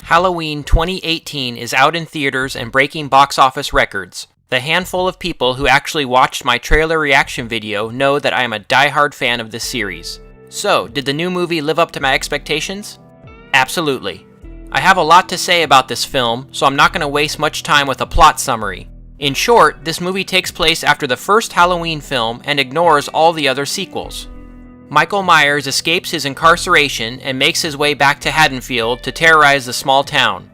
Halloween 2018 is out in theaters and breaking box office records. The handful of people who actually watched my trailer reaction video know that I am a diehard fan of this series. So, did the new movie live up to my expectations? Absolutely. I have a lot to say about this film, so I'm not going to waste much time with a plot summary. In short, this movie takes place after the first Halloween film and ignores all the other sequels. Michael Myers escapes his incarceration and makes his way back to Haddonfield to terrorize the small town.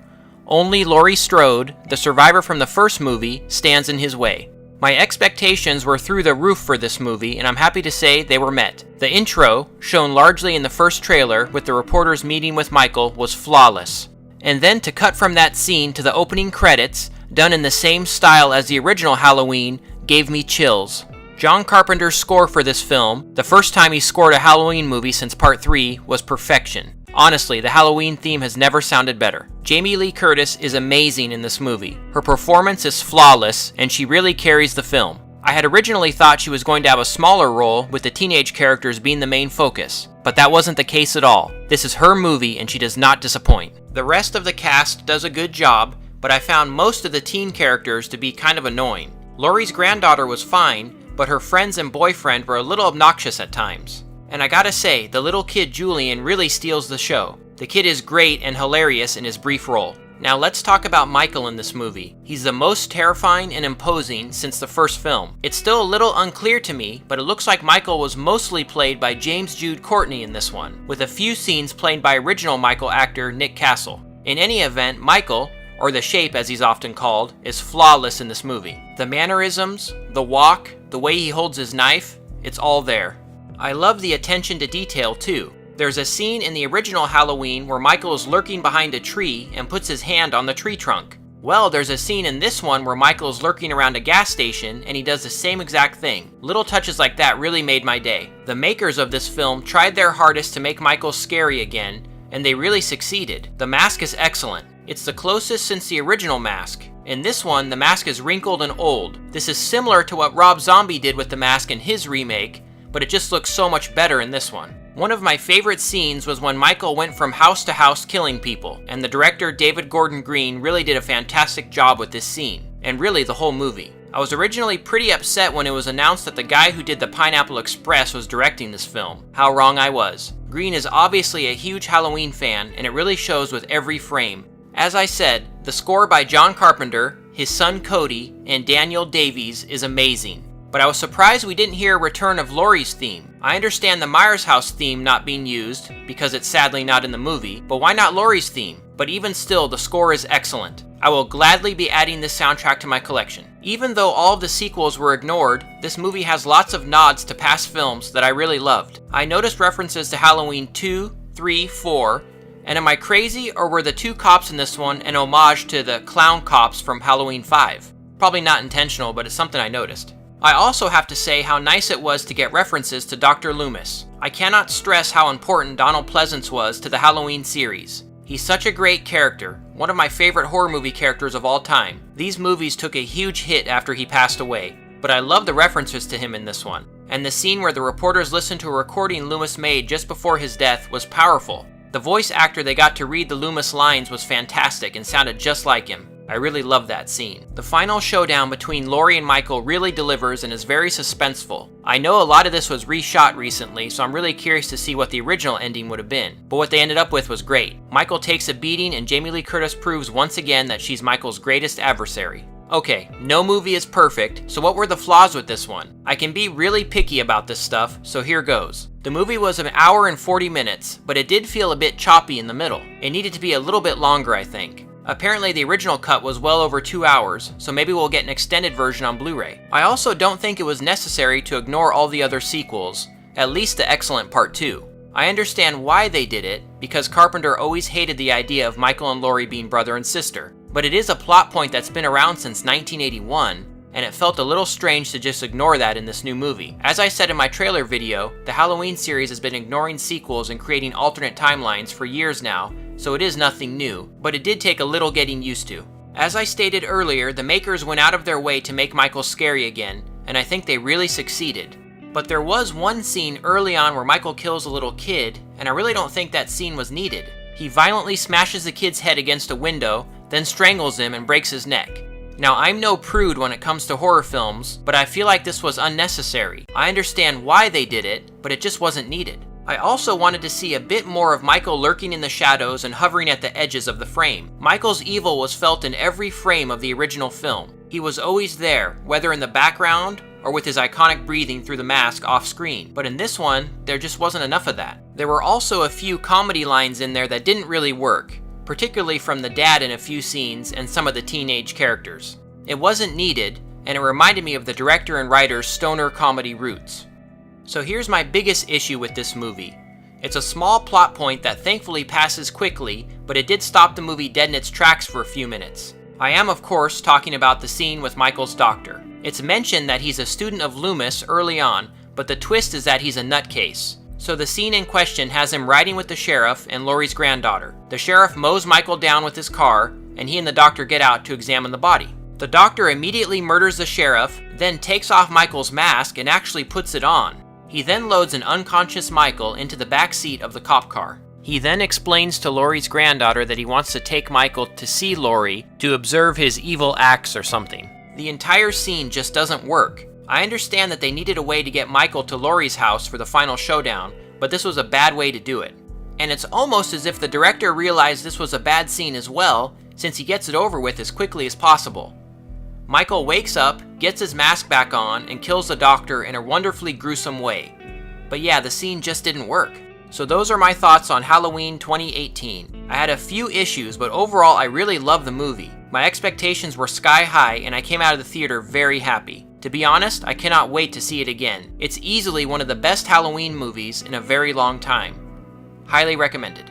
Only Laurie Strode, the survivor from the first movie, stands in his way. My expectations were through the roof for this movie, and I'm happy to say they were met. The intro, shown largely in the first trailer with the reporters meeting with Michael, was flawless. And then to cut from that scene to the opening credits, done in the same style as the original Halloween, gave me chills. John Carpenter's score for this film, the first time he scored a Halloween movie since Part 3, was perfection. Honestly, the Halloween theme has never sounded better. Jamie Lee Curtis is amazing in this movie. Her performance is flawless, and she really carries the film. I had originally thought she was going to have a smaller role, with the teenage characters being the main focus, but that wasn't the case at all. This is her movie, and she does not disappoint. The rest of the cast does a good job, but I found most of the teen characters to be kind of annoying. Laurie's granddaughter was fine, but her friends and boyfriend were a little obnoxious at times. And I gotta say, the little kid Julian really steals the show. The kid is great and hilarious in his brief role. Now let's talk about Michael in this movie. He's the most terrifying and imposing since the first film. It's still a little unclear to me, but it looks like Michael was mostly played by James Jude Courtney in this one, with a few scenes played by original Michael actor Nick Castle. In any event, Michael, or the Shape as he's often called, is flawless in this movie. The mannerisms, the walk, the way he holds his knife, it's all there. I love the attention to detail too. There's a scene in the original Halloween where Michael is lurking behind a tree and puts his hand on the tree trunk. Well, there's a scene in this one where Michael is lurking around a gas station and he does the same exact thing. Little touches like that really made my day. The makers of this film tried their hardest to make Michael scary again, and they really succeeded. The mask is excellent. It's the closest since the original mask. In this one, the mask is wrinkled and old. This is similar to what Rob Zombie did with the mask in his remake, but it just looks so much better in this one. One of my favorite scenes was when Michael went from house to house killing people, and the director David Gordon Green really did a fantastic job with this scene, and really the whole movie. I was originally pretty upset when it was announced that the guy who did the Pineapple Express was directing this film. How wrong I was. Green is obviously a huge Halloween fan, and it really shows with every frame. As I said, the score by John Carpenter, his son Cody, and Daniel Davies is amazing. But I was surprised we didn't hear a return of Laurie's theme. I understand the Myers House theme not being used, because it's sadly not in the movie, but why not Laurie's theme? But even still, the score is excellent. I will gladly be adding this soundtrack to my collection. Even though all of the sequels were ignored, this movie has lots of nods to past films that I really loved. I noticed references to Halloween 2, 3, 4, and am I crazy, or were the two cops in this one an homage to the clown cops from Halloween 5? Probably not intentional, but it's something I noticed. I also have to say how nice it was to get references to Dr. Loomis. I cannot stress how important Donald Pleasance was to the Halloween series. He's such a great character, one of my favorite horror movie characters of all time. These movies took a huge hit after he passed away, but I love the references to him in this one. And the scene where the reporters listened to a recording Loomis made just before his death was powerful. The voice actor they got to read the Loomis lines was fantastic and sounded just like him. I really love that scene. The final showdown between Laurie and Michael really delivers and is very suspenseful. I know a lot of this was reshot recently, so I'm really curious to see what the original ending would have been. But what they ended up with was great. Michael takes a beating and Jamie Lee Curtis proves once again that she's Michael's greatest adversary. Okay, no movie is perfect, so what were the flaws with this one? I can be really picky about this stuff, so here goes. The movie was an hour and 40 minutes, but it did feel a bit choppy in the middle. It needed to be a little bit longer, I think. Apparently the original cut was well over 2 hours, so maybe we'll get an extended version on Blu-ray. I also don't think it was necessary to ignore all the other sequels, at least the excellent Part 2. I understand why they did it, because Carpenter always hated the idea of Michael and Laurie being brother and sister. But it is a plot point that's been around since 1981, and it felt a little strange to just ignore that in this new movie. As I said in my trailer video, the Halloween series has been ignoring sequels and creating alternate timelines for years now, so it is nothing new, but it did take a little getting used to. As I stated earlier, the makers went out of their way to make Michael scary again, and I think they really succeeded. But there was one scene early on where Michael kills a little kid, and I really don't think that scene was needed. He violently smashes the kid's head against a window, then strangles him and breaks his neck. Now, I'm no prude when it comes to horror films, but I feel like this was unnecessary. I understand why they did it, but it just wasn't needed. I also wanted to see a bit more of Michael lurking in the shadows and hovering at the edges of the frame. Michael's evil was felt in every frame of the original film. He was always there, whether in the background or with his iconic breathing through the mask off screen. But in this one, there just wasn't enough of that. There were also a few comedy lines in there that didn't really work, particularly from the dad in a few scenes and some of the teenage characters. It wasn't needed, and it reminded me of the director and writer's stoner comedy roots. So here's my biggest issue with this movie. It's a small plot point that thankfully passes quickly, but it did stop the movie dead in its tracks for a few minutes. I am, of course, talking about the scene with Michael's doctor. It's mentioned that he's a student of Loomis early on, but the twist is that he's a nutcase. So the scene in question has him riding with the sheriff and Laurie's granddaughter. The sheriff mows Michael down with his car, and he and the doctor get out to examine the body. The doctor immediately murders the sheriff, then takes off Michael's mask and actually puts it on. He then loads an unconscious Michael into the back seat of the cop car. He then explains to Laurie's granddaughter that he wants to take Michael to see Laurie to observe his evil acts or something. The entire scene just doesn't work. I understand that they needed a way to get Michael to Laurie's house for the final showdown, but this was a bad way to do it. And it's almost as if the director realized this was a bad scene as well, since he gets it over with as quickly as possible. Michael wakes up, gets his mask back on, and kills the doctor in a wonderfully gruesome way. But yeah, the scene just didn't work. So those are my thoughts on Halloween 2018. I had a few issues, but overall I really loved the movie. My expectations were sky high, and I came out of the theater very happy. To be honest, I cannot wait to see it again. It's easily one of the best Halloween movies in a very long time. Highly recommended.